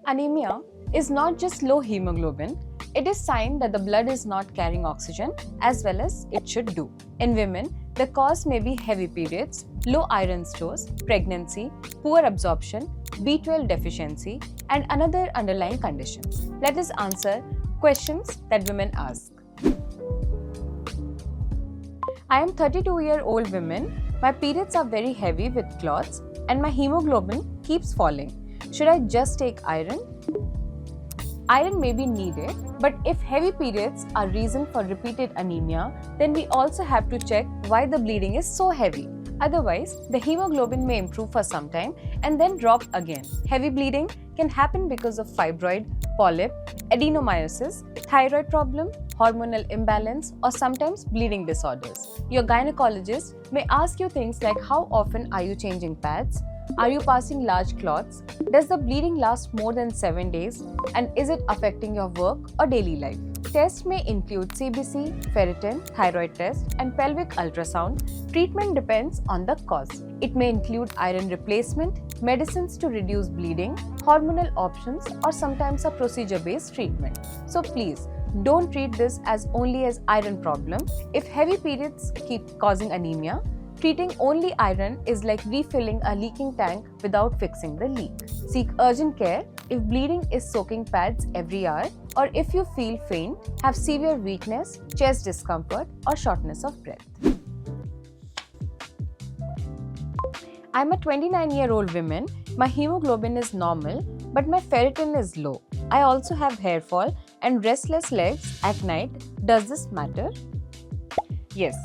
Anemia is not just low hemoglobin, it is a sign that the blood is not carrying oxygen as well as it should do. In women, the cause may be heavy periods, low iron stores, pregnancy, poor absorption, B12 deficiency, and another underlying conditions. Let us answer questions that women ask. I am 32-year-old woman. My periods are very heavy with clots and my hemoglobin keeps falling. Should I just take iron? Iron may be needed, but if heavy periods are reason for repeated anemia, then we also have to check why the bleeding is so heavy. Otherwise, the hemoglobin may improve for some time and then drop again. Heavy bleeding can happen because of fibroid, polyp, adenomyosis, thyroid problem, hormonal imbalance, or sometimes bleeding disorders. Your gynecologist may ask you things like how often are you changing pads? Are you passing large clots? Does the bleeding last more than 7 days? And is it affecting your work or daily life? Tests may include CBC, ferritin, thyroid test, and pelvic ultrasound. Treatment depends on the cause. It may include iron replacement, medicines to reduce bleeding, hormonal options, or sometimes a procedure-based treatment. So please, don't treat this as only as iron problem. If heavy periods keep causing anemia, treating only iron is like refilling a leaking tank without fixing the leak. Seek urgent care if bleeding is soaking pads every hour, or if you feel faint, have severe weakness, chest discomfort, or shortness of breath. I'm a 29-year-old woman. My hemoglobin is normal, but my ferritin is low. I also have hair fall and restless legs at night. Does this matter? Yes.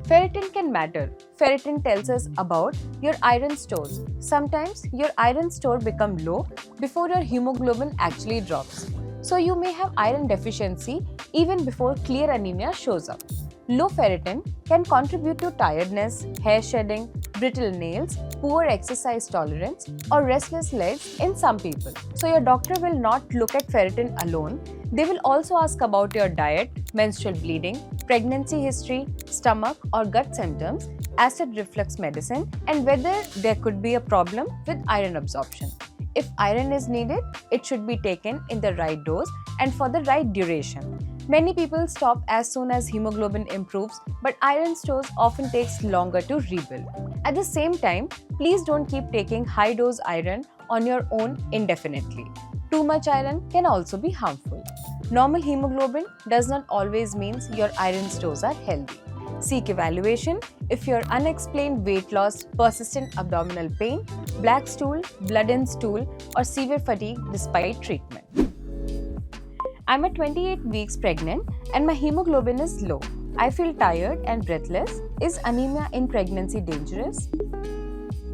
Ferritin can matter. Ferritin tells us about your iron stores. Sometimes your iron store becomes low before your hemoglobin actually drops. So you may have iron deficiency even before clear anemia shows up. Low ferritin can contribute to tiredness, hair shedding, brittle nails, poor exercise tolerance, or restless legs in some people. So your doctor will not look at ferritin alone. They will also ask about your diet, menstrual bleeding, pregnancy history, stomach or gut symptoms, acid reflux medicine, and whether there could be a problem with iron absorption. If iron is needed, it should be taken in the right dose and for the right duration. Many people stop as soon as hemoglobin improves, but iron stores often takes longer to rebuild. At the same time, please don't keep taking high-dose iron on your own indefinitely. Too much iron can also be harmful. Normal hemoglobin does not always mean your iron stores are healthy. Seek evaluation if your unexplained weight loss, persistent abdominal pain, black stool, blood in stool, or severe fatigue despite treatment. I'm at 28 weeks pregnant and my hemoglobin is low. I feel tired and breathless. Is anemia in pregnancy dangerous?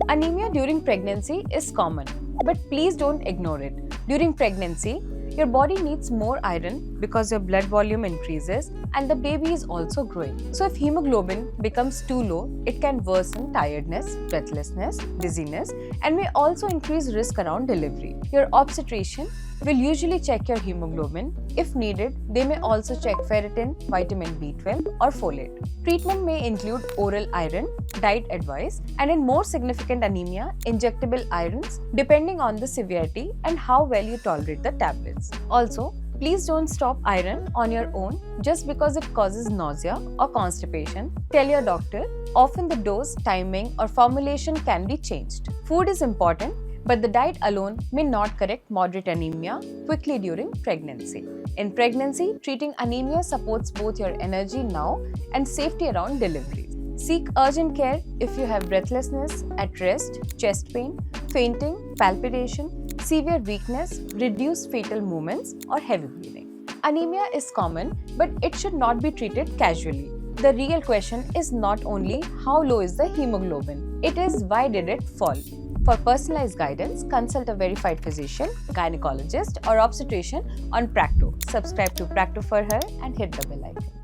Anemia during pregnancy is common, but please don't ignore it. During pregnancy, your body needs more iron because your blood volume increases and the baby is also growing. So if hemoglobin becomes too low, it can worsen tiredness, breathlessness, dizziness, and may also increase risk around delivery. Your obstetrician will usually check your hemoglobin. If needed, they may also check ferritin, vitamin B12, or folate. Treatment may include oral iron, diet advice, and in more significant anemia, injectable irons depending on the severity and how well you tolerate the tablets. Also, please don't stop iron on your own just because it causes nausea or constipation. Tell your doctor. Often the dose, timing, or formulation can be changed. Food is important, but the diet alone may not correct moderate anemia quickly during pregnancy. In pregnancy, treating anemia supports both your energy now and safety around delivery. Seek urgent care if you have breathlessness at rest, chest pain, fainting, palpitation, severe weakness, reduced fetal movements, or heavy bleeding. Anemia is common, but it should not be treated casually. The real question is not only how low is the hemoglobin, it is why did it fall. For personalized guidance, consult a verified physician, gynecologist, or obstetrician on Practo. Subscribe to Practo for Her and hit the bell icon.